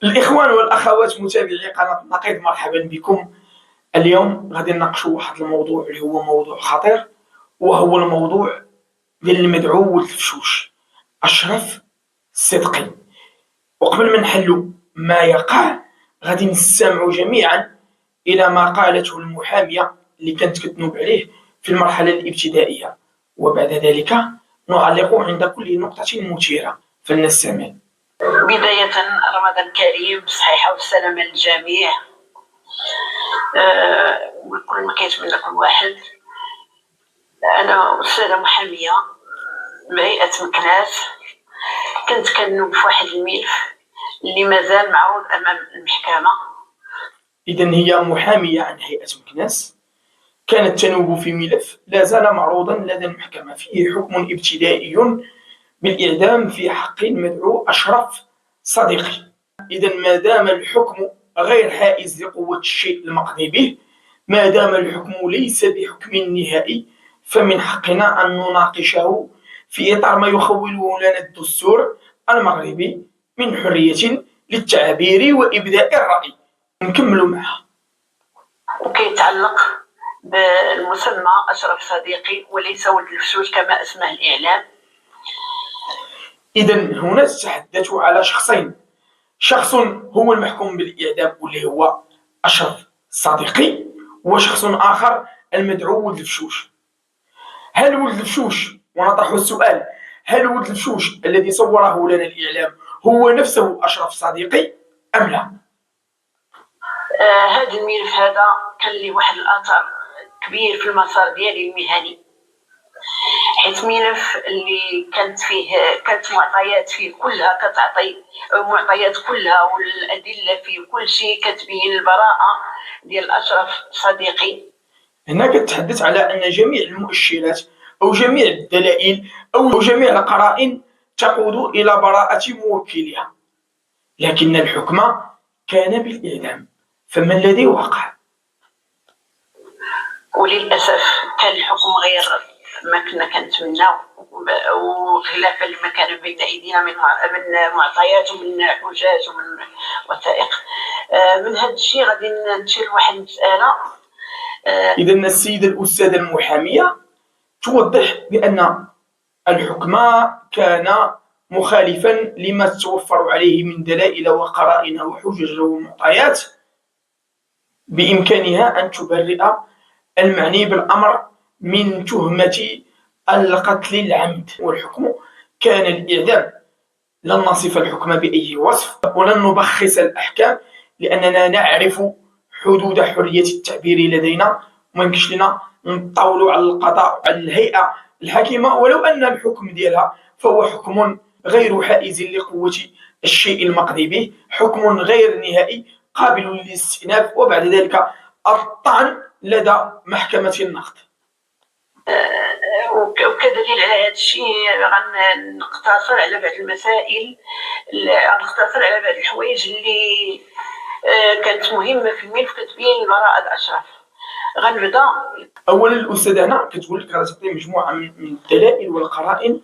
الإخوان والأخوات متابعي قناة النقيض، مرحبا بكم. اليوم غادي نناقشوا واحد الموضوع اللي هو موضوع خطير، وهو الموضوع ديال المدعو ولد الفشوش أشرف الصدقي. وقبل ما نحلوا ما يقع، غادي نستمعوا جميعا إلى ما قالته المحامية اللي كانت كتنوب عليه في المرحلة الابتدائية، وبعد ذلك نعلق عند كل نقطة مثيرة. فلنستمع. بداية رمضان كريم، بصحيحة والسلامة للجميع. وكل ما كيتمنى كل واحد. أنا أستاذة محامية بهيئة مكناس، كنت كنوب في واحد الملف اللي مازال معروض أمام المحكمة. إذن هي محامية عن هيئة مكناس، كانت تنوب في ملف لا زال معروضا لدى المحكمة فيه حكم ابتدائي بالإعدام في حق المدعو أشرف صديقي. إذن ما دام الحكم غير حائز لقوة الشيء المقضي به، ما دام الحكم ليس بحكم نهائي، فمن حقنا أن نناقشه في إطار ما يخوله لنا الدستور المغربي من حرية للتعبير وإبداء الرأي. نكمل معها. وكيتعلق بالمسمى أشرف صديقي وليس ولد الفشوش كما اسمه الإعلام. إذن هنا تتحدث على شخصين، شخص هو المحكوم بالإعدام واللي هو أشرف صديقي، وشخص آخر المدعو ولد الفشوش. هل ولد الفشوش، ونطرح السؤال، هل ولد الفشوش الذي صوره لنا الإعلام هو نفسه أشرف صديقي أم لا؟ هذا الملف هذا كان لي واحد الأثر كبير في المسار ديالي المهني، حيت ملف اللي كانت معطيات فيه كلها كتعطي معطيات كلها، والأدلة فيه كل شيء كتبين البراءة ديال أشرف صديقي. هنا كتحدث على أن جميع المؤشرات أو جميع الدلائل أو جميع القرائن تقود إلى براءة موكلها، لكن الحكم كان بالإعدام. فما الذي وقع؟ وللأسف كان الحكم غير ما كنا كنتمناو، وخلافا لما كان بين أيدينا من معطيات ومن حجاج ومن وثائق. من هذا الشيء غادي نمشي لواحد المسألة. إذن السيدة الأستاذة المحامية توضح بأن الحكم كان مخالفا لما توفر عليه من دلائل وقرائن وحجج ومعطيات بإمكانها أن تبرئ المعني بالأمر من تهمة القتل العمد، والحكم كان الإعدام. لن نصف الحكم بأي وصف ولن نبخس الأحكام، لأننا نعرف حدود حرية التعبير لدينا، وما يمكنش لنا نطاولوا على القضاء على الهيئة الحاكمة، ولو أن الحكم ديالها فهو حكم غير حائز لقوة الشيء المقضي به، حكم غير نهائي قابل للاستئناف وبعد ذلك الطعن لدى محكمة النقد. وكدليل على هذا الشيء غنقتصر على بعض المسائل، غنقتصر على بعض الحوايج اللي كانت مهمة في الملف كتبين براءة أشرف. غنبدا. أولا الأستاذة هنا كتقول لك غادي تعطي مجموعة من الدلائل والقرائن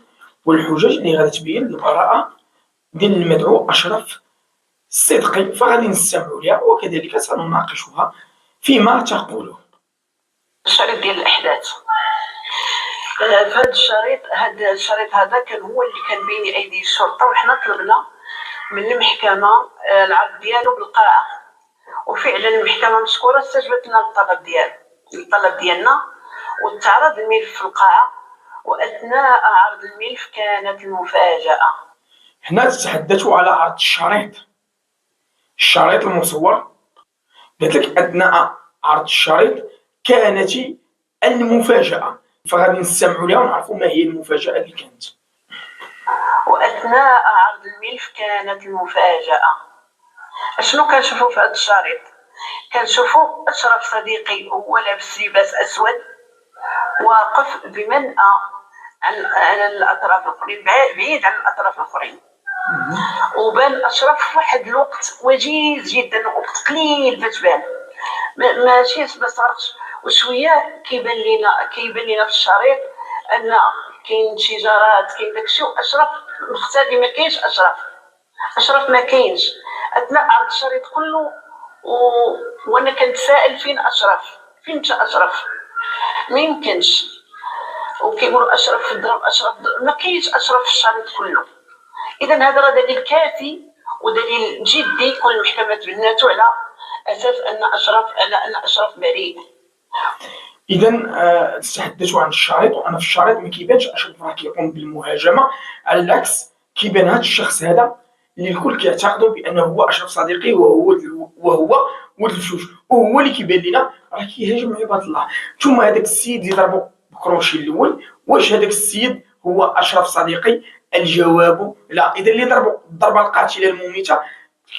والحجج اللي غادي تبين البراءة ديال المدعو أشرف الصدقي، فغادي نستمعوا لها وكذلك سنناقشها فيما تقوله. الشريط ديال الأحداث. هذا الشريط هذا كان هو اللي كان بين أيدي الشرطة، وحنا طلبنا من المحكمة العرض ديالو بالقاعة، وفعلا المحكمة مشكورة استجابت لنا الطلب ديالنا وتعرض الملف في القاعة. وأثناء عرض الملف كانت المفاجأة. هنا تتحدثوا على عرض الشريط المصور. قلت لك أثناء عرض الشريط كانت المفاجأة، فغادي نستمعوا لها ونعرفوا ما هي المفاجأة اللي كانت. وأثناء عرض الملف كانت المفاجأة. شنو كنشوفوا في هذا الشريط؟ كنشوفوا أشرف صديقي هو لابس لباس أسود واقف بمنأى عن الأطراف الآخرين، بعيد عن الأطراف الآخرين، وبان أشرف في واحد الوقت وجيز جدا، وقت قليل باش بان ماشي ما صارش. وشويه كيبان لينا في الشريط ان كاين شجرات، كاين داكشي، واشرف مختفي، ما كاينش اشرف. اشرف ما كاينش اثناء عرض الشريط كله و... وانا كنتسائل فين اشرف، فين مشى اشرف، ما يمكنش. وكيقولوا اشرف في الضرب، اشرف ما كاينش اشرف في الشريط كله. اذا هذا راه دليل كافي ودليل جدي يكون المحكمه تبناته على اساس ان اشرف بريء. اذا تحدثوا عن الشريط، وانا في الشريط ما كيبانش اشرف راه كيقوم بالمهاجمه، على العكس كيبان هذا الشخص هذا اللي الكل كيعتقدوا بانه هو اشرف صديقي، وهو ولد الفلوس، وهو اللي كيبان لنا راه كيهاجم عباد الله. ثم هذاك السيد اللي ضربوا بكروشي الاول، واش هذاك السيد هو اشرف صديقي؟ الجواب لا. اذا اللي ضربوا الضربه القاتله المميته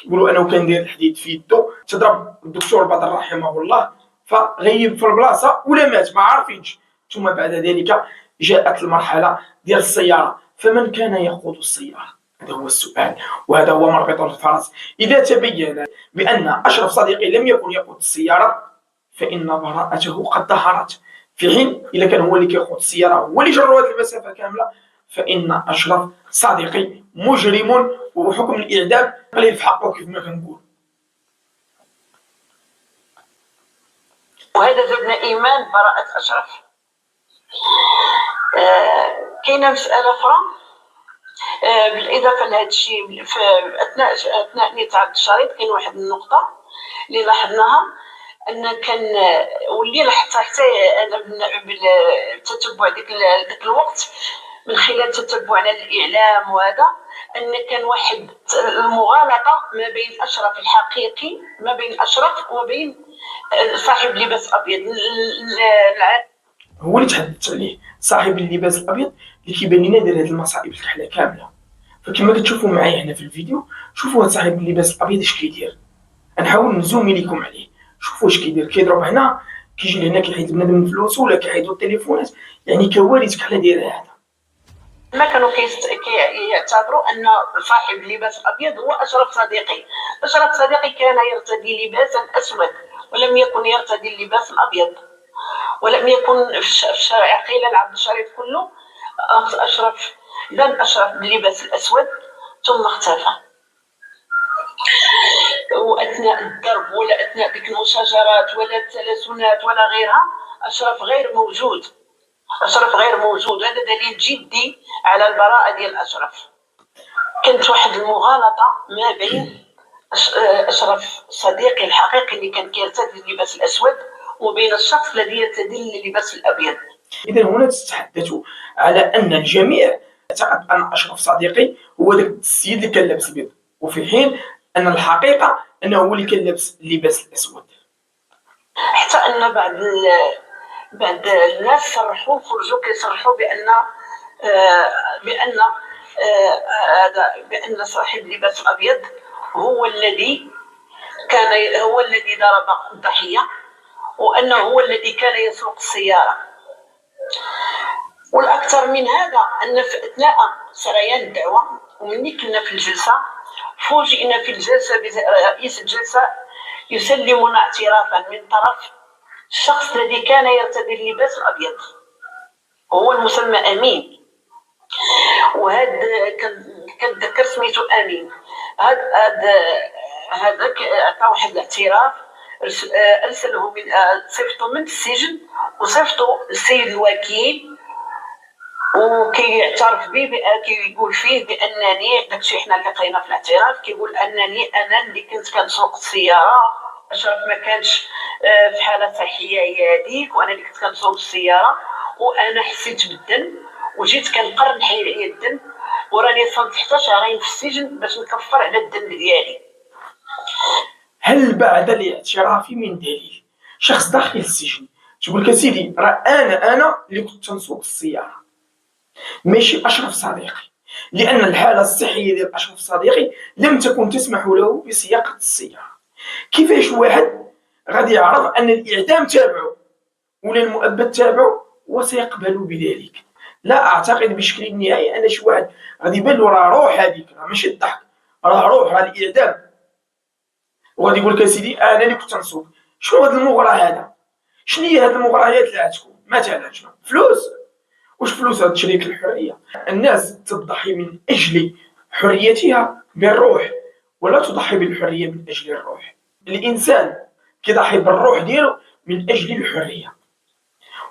يقولوا انه كان داير الحديد في يده، تضرب الدكتور بدر رحمه الله فغيب في البلاصه ولا مات ما عارفينش. ثم بعد ذلك جاءت المرحله ديال السياره، فمن كان يقود السياره؟ هذا هو السؤال، وهذا هو مربط الفرس. اذا تبين بان اشرف صديقي لم يكن يقود السياره فان براءته قد ظهرت، في حين اذا كان هو اللي كيقود السياره هو اللي جرى هذه المسافه كامله فان اشرف صديقي مجرم، وحكم الاعدام قليل في حقه كيف ما كنقول. وهذا زدنا ايمان براءه اشرف. كاينه مساله اخرى بالاضافه لهذا الشيء، في اثناء نتاع الشريط كاين واحد النقطه اللي لاحظناها، ان كان واللي لاحظتها حتى انا بالتتبع ديك الوقت من خلال تتبعنا للاعلام، وهذا ان كان واحد المغالطه ما بين اشرف الحقيقي، ما بين اشرف وما بين صاحب لباس ابيض. هو اللي تحدثت عليه، صاحب اللباس الابيض اللي كيبان لنا دار هذه المصائب الكحله كامله. فكما كتشوفوا معايا هنا في الفيديو، شوفوا هذا صاحب اللباس الابيض اش كيدير. نحاول نزومي لكم عليه، شوفوا اش كيدير. كيضرب هنا، كيجي لهنا كيحيد بنادم من فلوسه ولا كيحيدوا التليفونات، يعني كوارث كحله دايره هذا. ما كانوا يعتبروا ان صاحب اللباس الابيض هو اشرف صديقي. اشرف صديقي كان يرتدي لباسا اسود ولم يكن يرتدي اللباس الابيض، ولم يكن في الشارع قيل عبد الشريف كله اشرف بان اشرف باللباس الاسود ثم اختفى. واثناء الضرب ولا اثناء ديك المشاجرات ولا التلاسنات ولا غيرها اشرف غير موجود، اشرف غير موجود. هذا دليل جدي على البراءه ديال اشرف. كانت واحد المغالطه ما بين اشرف صديقي الحقيقي اللي كان كيرتدي اللباس الاسود وبين الشخص الذي يرتدي اللباس الابيض. اذا هنا تتحدث على ان الجميع اعتقد ان اشرف صديقي هو ذاك السيد اللي كان لابس ابيض، وفي حين ان الحقيقه انه هو اللي كان لابس اللباس الاسود. حتى ان بعض الناس صرحوا خرجوا كيصرحوا بان بان صاحب اللباس الابيض هو الذي ضرب الضحيه، وانه هو الذي كان يسوق السياره. والاكثر من هذا ان في اثناء سريان الدعوه ومني كنا في الجلسه فوجئنا في الجلسه برئيس الجلسه يسلمنا اعترافا من طرف الشخص الذي كان يرتدي اللباس الابيض، هو المسمى امين. وهذا كنتذكر سميتو امين. هذاك عطى واحد الاعتراف ارسله من صيفطو من السجن وصيفطو للسيد الوكيل، وكيعترف به كيقول فيه بانني داكشي حنا اللي لقينا في الاعتراف، كيقول انني انا اللي كنت كنسوق السياره، اشرف ما كانش في حاله صحيه هي هذيك، وانا اللي كنت كنسوق السياره وانا حسيت بالدم وجيت كنقر نحيد عليا الدم، وراني صمت حتى شهرين في السجن باش نكفر على الدم ديالي. هل بعد الاعتراف من دليل شخص داخل السجن تقول لك سيدي راه انا اللي كنت تنسوق السياره ماشي اشرف صديقي، لان الحاله الصحيه ديال اشرف صديقي لم تكن تسمح له بسياقه السياره؟ كيفاش واحد غادي يعرف ان الاعدام تابعه ولا المؤبد تابعه وسيقبل بذلك؟ لا اعتقد بشكل نهائي ان شي واحد غادي يبان له راه روح، هذيك راه ماشي الضحك، راه روح، راه الاعدام، وغادي يقول لك سيدي انا اللي كنت نصوب. شنو هاد المغرى هذا؟ شنو هي هاد المغريات اللي عندكم؟ مثلا شنو فلوس؟ واش فلوس هاد شريك الحريه؟ الناس تضحي من اجل حريتها بالروح ولا تضحي بالحرية من أجل الروح. الإنسان كيضحي بالروح ديالو من أجل الحرية.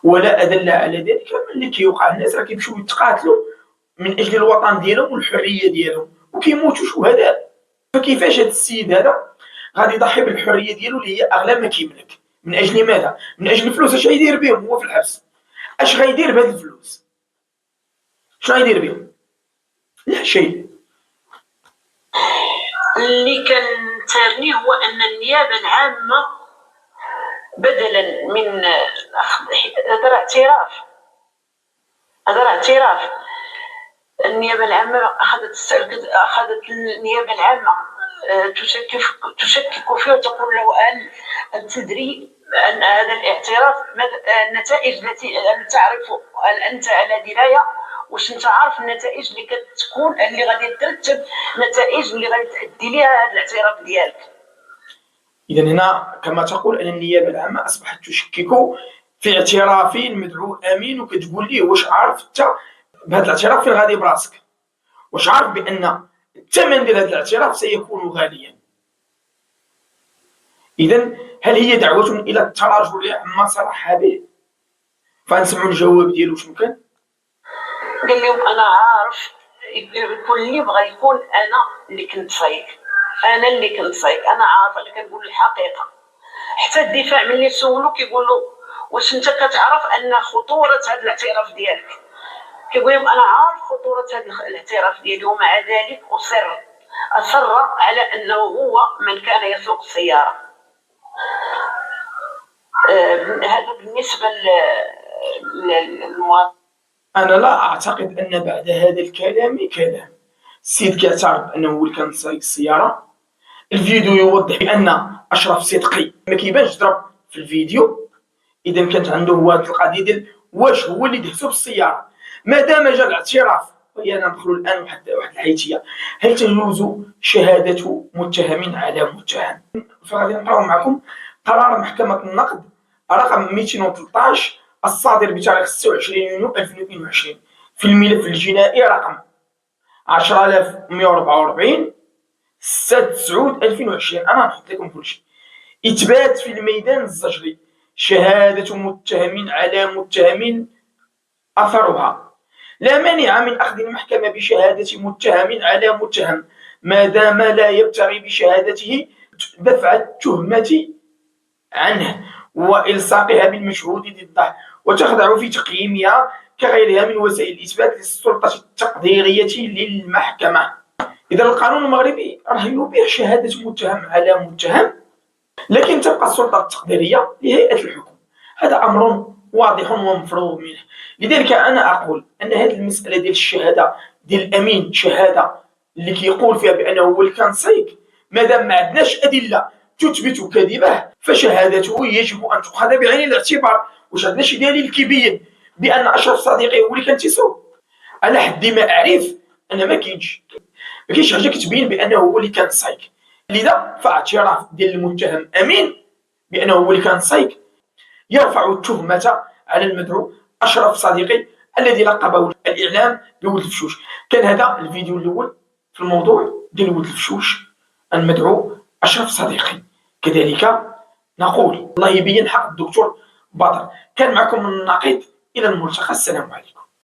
ولا أدل على ذلك من اللي كيوقع الناس راه كيمشيو يتقاتلوا من أجل الوطن ديالهم والحرية ديالهم وكيموتوا شهداء. فكيفاش هذا السيد هذا غادي يضحي بالحرية ديالو اللي هي أغلى ما كيملك؟ من أجل ماذا؟ من أجل الفلوس. اش غيدير بهم هو في الحبس؟ اش غيدير بهاد الفلوس؟ شنو غيدير بهم؟ لا شيء. اللي كنترني هو أن النيابة العامة بدلا من هذا راه اعتراف. النيابة العامة أخذت النيابة العامة تشكك فيه وتقول له هل تدري أن هذا الاعتراف النتائج التي تعرف، هل أنت على دراية؟ واش انت عارف النتائج اللي كتكون اللي غادي ترتب نتائج اللي غادي تؤدي ليها هذا الاعتراف ديالك؟ إذا هنا كما تقول أن النيابة العامة أصبحت تشكك في اعتراف المدعو أمين، وكتقول ليه واش عارف أنت بهذا الاعتراف فين غادي براسك؟ واش عارف بأن الثمن ديال هذا الاعتراف سيكون غاليا؟ إذا هل هي دعوة إلى التراجع عما صرح به؟ فنسمعوا الجواب ديالو شنو كان؟ قال لهم أنا عارف، يكون اللي بغى يكون أنا اللي كنت صايق، أنا عارف، أنا كنقول الحقيقة. حتى الدفاع ملي سولو كيقول له واش انت كتعرف ان خطورة هذا الاعتراف ديالك؟ كيقول لهم انا عارف خطورة هذا الاعتراف ديالي، ومع ذلك اصر على انه هو من كان يسوق السيارة. هذا بالنسبة للمواطن. أنا لا أعتقد أن بعد هذا الكلام السيد كيعترف أنه هو اللي كان سايق السيارة. الفيديو يوضح بأن أشرف صدقي ما كيبانش ضرب في الفيديو. إذا كانت عنده هو هذه القضية ديال واش هو اللي دهسو بالسيارة. ما دام جا الاعتراف، ويانا ندخلوا الآن واحد الحيتية، هل تجوز شهادة متهم على متهم؟ فغادي نقراو معكم قرار محكمة النقد رقم 213 الصادر بتاريخ 26 يونيو 2022 في الملف الجنائي رقم 10144 6/9/2020. أنا نحط لكم كل شيء. إثبات في الميدان الزجري شهادة متهم على متهم أثرها. لا مانع من أخذ المحكمة بشهادة متهم على متهم ما دام لا يبتغي بشهادته دفع التهمة عنه وإلصاقها بالمشهود ضده، وتخضع في تقييمها كغيرها من وسائل الإثبات للسلطة التقديرية للمحكمة. إذا القانون المغربي راه يبيح شهادة متهم على متهم، لكن تبقى السلطة التقديرية لهيئة الحكم. هذا أمر واضح ومفروغ منه. لذلك أنا أقول أن هذه المسألة ديال الشهادة ديال الأمين، شهادة اللي كيقول فيها بأنه هو اللي كان سايق، مادام ما عندناش أدلة تثبت كذبه فشهادته يجب أن تؤخذ بعين الاعتبار. واش عندنا شي دليل كيبين بأن أشرف صديقي هو اللي كان تيسوق؟ على حد ما أعرف أنا ما كاينش حاجة كتبين بأنه هو اللي كان سايق. لذا فاعتراف ديال المتهم أمين بأنه هو اللي كان سايق يرفع التهمة على المدعو أشرف صديقي الذي لقبه الإعلام بولد الفشوش. كان هذا الفيديو الأول في الموضوع ديال ولد الفشوش المدعو أشرف صديقي. كذلك نقول الله يبين حق الدكتور بدر. كان معكم النقيض، إلى الملتقى، السلام عليكم.